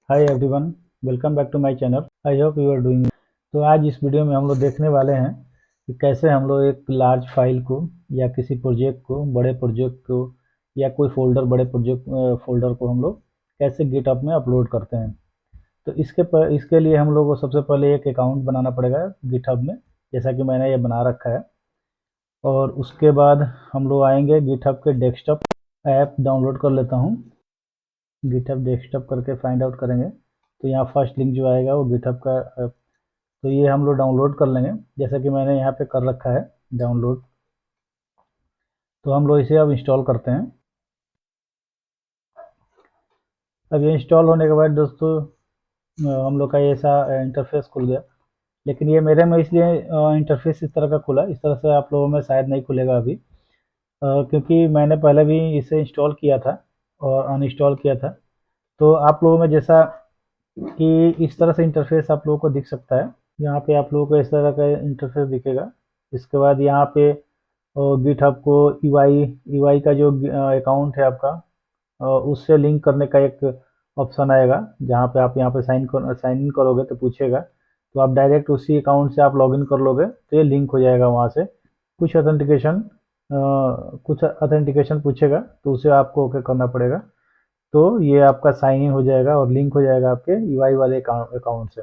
Hi everyone, welcome back to my channel. I hope you are doing. तो आज इस video में हम लोग देखने वाले हैं कि कैसे हम लोग एक लार्ज फाइल को या किसी प्रोजेक्ट को, बड़े प्रोजेक्ट को या कोई फोल्डर, बड़े प्रोजेक्ट फोल्डर को हम लोग कैसे गिटहब में अपलोड करते हैं। तो इसके लिए हम लोग को सबसे पहले एक अकाउंट बनाना पड़ेगा गिटहब में, जैसा कि मैंने ये बना रखा है। और उसके बाद हम लोग आएंगे गिटहब के डेस्कटॉप, ऐप डाउनलोड कर लेता हूँ। गिटहब डेस्कटॉप करके फाइंड आउट करेंगे तो यहाँ फर्स्ट लिंक जो आएगा वो गिटहब का। तो ये हम लोग डाउनलोड कर लेंगे, जैसा कि मैंने यहाँ पे कर रखा है डाउनलोड। तो हम लोग इसे अब इंस्टॉल करते हैं। अब ये इंस्टॉल होने के बाद दोस्तों हम लोग का ऐसा इंटरफेस खुल गया। लेकिन ये मेरे में इसलिए इंटरफेस इस तरह का खुला, इस तरह से आप लोगों में शायद नहीं खुलेगा अभी, क्योंकि मैंने पहले भी इसे इंस्टॉल किया था और अनइंस्टॉल किया था। तो आप लोगों में जैसा कि इस तरह से इंटरफेस आप लोगों को दिख सकता है। यहाँ पे आप लोगों को इस तरह का इंटरफेस दिखेगा। इसके बाद यहाँ पे गिटहब को ईवाई ईवाई का जो अकाउंट है आपका, उससे लिंक करने का एक ऑप्शन आएगा, जहाँ पे आप यहाँ पे साइन इन करोगे तो पूछेगा। तो आप डायरेक्ट उसी अकाउंट से आप लॉगिन कर लोगे तो ये लिंक हो जाएगा वहाँ से। कुछ ऑथेंटिकेशन कुछ ऑथेंटिकेशन पूछेगा तो उसे आपको ओके करना पड़ेगा। तो ये आपका साइन इन हो जाएगा और लिंक हो जाएगा आपके ईवाई वाले अकाउंट से।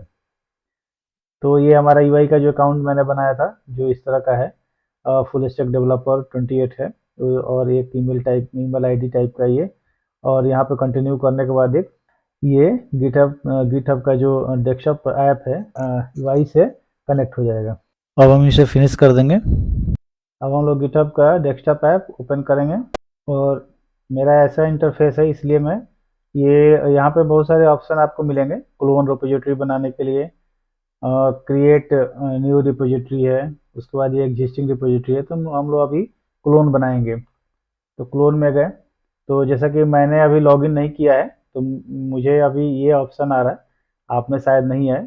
तो ये हमारा यूआई का जो अकाउंट मैंने बनाया था, जो इस तरह का है, फुल स्टैक डेवलपर 28 है। और एक ईमेल आईडी टाइप का ये। और यहाँ पे कंटिन्यू करने के बाद एक ये गिटहब का जो डेस्कटॉप ऐप है यूआई से कनेक्ट हो जाएगा। अब हम इसे फिनिश कर देंगे। अब हम लोग गिटहब का डेस्कटॉप ऐप ओपन करेंगे। और मेरा ऐसा इंटरफेस है, इसलिए मैं ये यहाँ पे बहुत सारे ऑप्शन आपको मिलेंगे क्लोन रिपोजिटरी बनाने के लिए। क्रिएट न्यू रिपोजिटरी है, उसके बाद ये एग्जिस्टिंग रिपोजिटरी है। तो हम लोग अभी क्लोन बनाएंगे। तो क्लोन में गए, तो जैसा कि मैंने अभी लॉगिन नहीं किया है तो मुझे अभी ये ऑप्शन आ रहा है, आप में शायद नहीं है।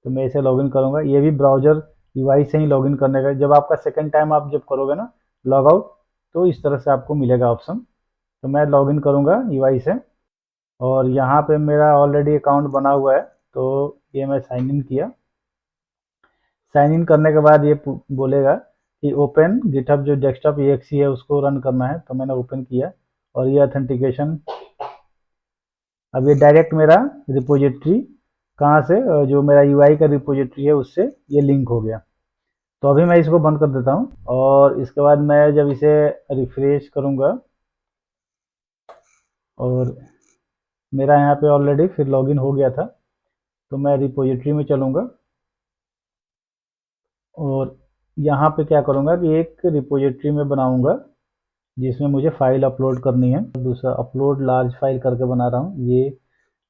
तो मैं इसे लॉगिन करूंगा। ये भी ब्राउजर यूआई से ही लॉगिन करने का। जब आपका सेकंड टाइम आप जब करोगे ना लॉग आउट, तो इस तरह से आपको मिलेगा ऑप्शन। तो मैं लॉगिन करूंगा यूआई से। और यहाँ पे मेरा ऑलरेडी अकाउंट बना हुआ है, तो ये मैं साइन इन किया। साइन इन करने के बाद ये बोलेगा कि ओपन गिटहब जो डेस्कटॉप एक्सी है उसको रन करना है। तो मैंने ओपन किया और ये ऑथेंटिकेशन। अब ये डायरेक्ट मेरा रिपोजिटरी कहाँ से, जो मेरा यूआई का रिपोजिटरी है उससे ये लिंक हो गया। तो अभी मैं इसको बंद कर देता हूँ और इसके बाद मैं जब इसे रिफ्रेश करूँगा, और मेरा यहाँ पे ऑलरेडी फिर लॉगिन हो गया था, तो मैं रिपोजिटरी में चलूँगा। और यहाँ पे क्या करूँगा कि एक रिपोजिटरी में बनाऊँगा जिसमें मुझे फाइल अपलोड करनी है। दूसरा अपलोड लार्ज फाइल करके बना रहा हूँ।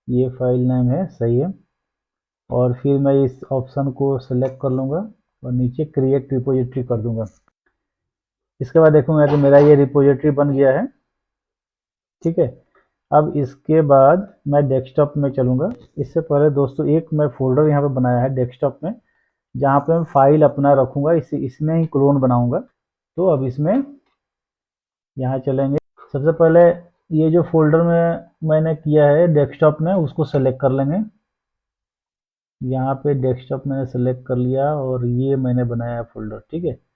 ये फाइल नेम है, सही है। और फिर मैं इस ऑप्शन को सेलेक्ट कर लूँगा और नीचे क्रिएट रिपोजिटरी कर दूंगा। इसके बाद देखूंगा कि मेरा ये रिपोजिटरी बन गया है। ठीक है। अब इसके बाद मैं डेस्कटॉप में चलूँगा। इससे पहले दोस्तों एक मैं फोल्डर यहाँ पे बनाया है डेस्कटॉप में, जहाँ पे मैं फाइल अपना रखूँगा, इसमें ही क्लोन बनाऊँगा। तो अब इसमें यहाँ चलेंगे। सबसे पहले ये जो फोल्डर में मैंने किया है डेस्कटॉप में, उसको सेलेक्ट कर लेंगे। यहाँ पे डेस्कटॉप मैंने सेलेक्ट कर लिया और ये मैंने बनाया फोल्डर। ठीक है। तो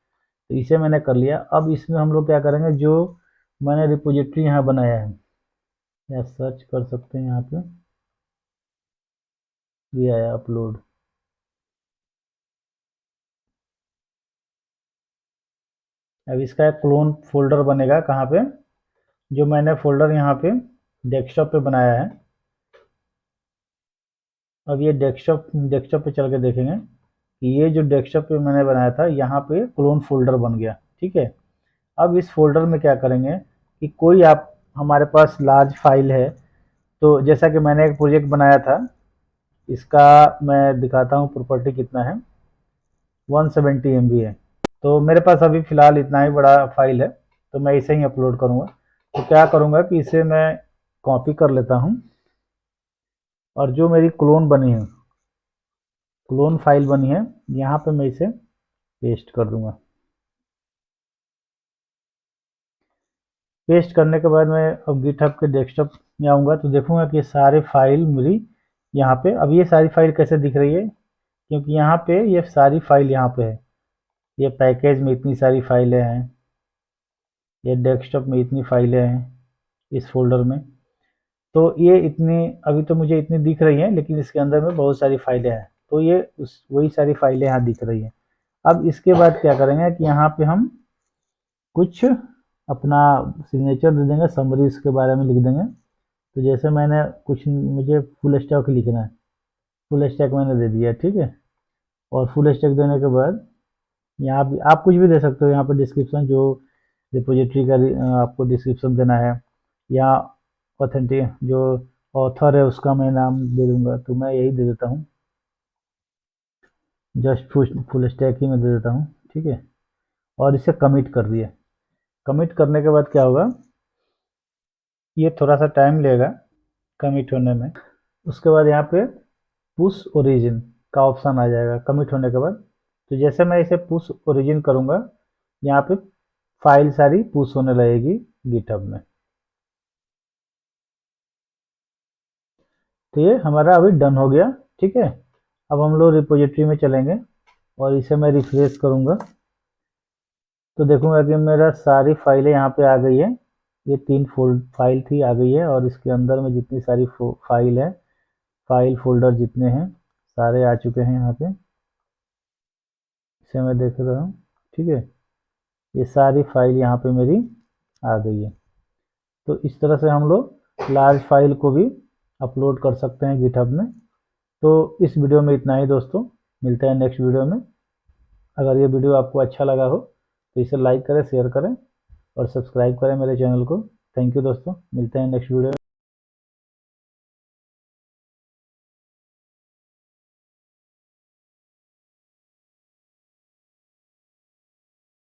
इसे मैंने कर लिया। अब इसमें हम लोग क्या करेंगे, जो मैंने रिपोजिटरी यहाँ बनाया है, या सर्च कर सकते हैं यहाँ पे, ये आया अपलोड। अब इसका एक क्लोन फोल्डर बनेगा कहाँ पे, जो मैंने फोल्डर यहाँ पे डेस्कटॉप पे बनाया है। अब ये डेस्कटॉप पे चल के देखेंगे कि ये जो डेस्कटॉप पे मैंने बनाया था, यहाँ पे क्लोन फोल्डर बन गया। ठीक है। अब इस फोल्डर में क्या करेंगे कि कोई आप हमारे पास लार्ज फाइल है, तो जैसा कि मैंने एक प्रोजेक्ट बनाया था, इसका मैं दिखाता हूँ प्रॉपर्टी कितना है। 170 MB है। तो मेरे पास अभी फ़िलहाल इतना ही बड़ा फाइल है, तो मैं इसे ही अपलोड करूँगा। तो क्या करूँगा कि इसे मैं कॉपी कर लेता हूँ और जो मेरी क्लोन फाइल बनी है, यहाँ पे मैं इसे पेस्ट कर दूँगा। पेस्ट करने के बाद मैं अब गिटहब के डेस्कटॉप में आऊँगा तो देखूँगा कि सारे फाइल मेरी यहाँ पे अब ये सारी फाइल कैसे दिख रही है, क्योंकि यहाँ पे ये सारी फाइल यहाँ पे है। ये पैकेज में इतनी सारी फाइलें हैं, ये डेस्कटॉप में इतनी फाइलें हैं इस फोल्डर में। तो ये इतनी अभी तो मुझे इतनी दिख रही हैं, लेकिन इसके अंदर में बहुत सारी फाइलें हैं, तो ये उस वही सारी फाइलें यहाँ दिख रही हैं। अब इसके बाद क्या करेंगे कि यहाँ पे हम कुछ अपना सिग्नेचर दे देंगे, समरी इसके बारे में लिख देंगे। तो जैसे मैंने कुछ मुझे फुल स्टैक लिखना है, फुल स्टैक मैंने दे दिया, ठीक है। और फुल स्टैक देने के बाद यहाँ भी आप कुछ भी दे सकते हो, यहाँ पर डिस्क्रिप्शन जो रिपोजिटरी का आपको डिस्क्रिप्शन देना है, या ऑथेंटिक जो ऑथर है उसका मैं नाम दे दूंगा, तो मैं यही दे देता हूँ, जस्ट फुल स्टैक ही मैं दे देता हूँ, ठीक है। और इसे कमिट कर दिया। कमिट करने के बाद क्या होगा, ये थोड़ा सा टाइम लेगा कमिट होने में। उसके बाद यहाँ पे पुश ओरिजिन का ऑप्शन आ जाएगा कमिट होने के बाद। तो जैसे मैं इसे पुश ओरिजिन करूँगा, यहाँ पे फाइल सारी पुश होने लगेगी गिटहब में। तो ये हमारा अभी डन हो गया, ठीक है। अब हम लोग रिपोजिटरी में चलेंगे और इसे मैं रिफ्रेश करूँगा, तो देखूंगा कि मेरा सारी फाइलें यहाँ पे आ गई है। ये 3 फाइल थी, आ गई है, और इसके अंदर में जितनी सारी फाइल है, फाइल फोल्डर जितने हैं सारे आ चुके हैं यहाँ पे। इसे मैं देख रहा हूँ, ठीक है। ये सारी फाइल यहाँ पे मेरी आ गई है। तो इस तरह से हम लोग लार्ज फाइल को भी अपलोड कर सकते हैं गिटहब में। तो इस वीडियो में इतना ही दोस्तों, मिलते हैं नेक्स्ट वीडियो में। अगर ये वीडियो आपको अच्छा लगा हो तो इसे लाइक करें, शेयर करें और सब्सक्राइब करें मेरे चैनल को। थैंक यू दोस्तों, मिलते हैं नेक्स्ट वीडियो में।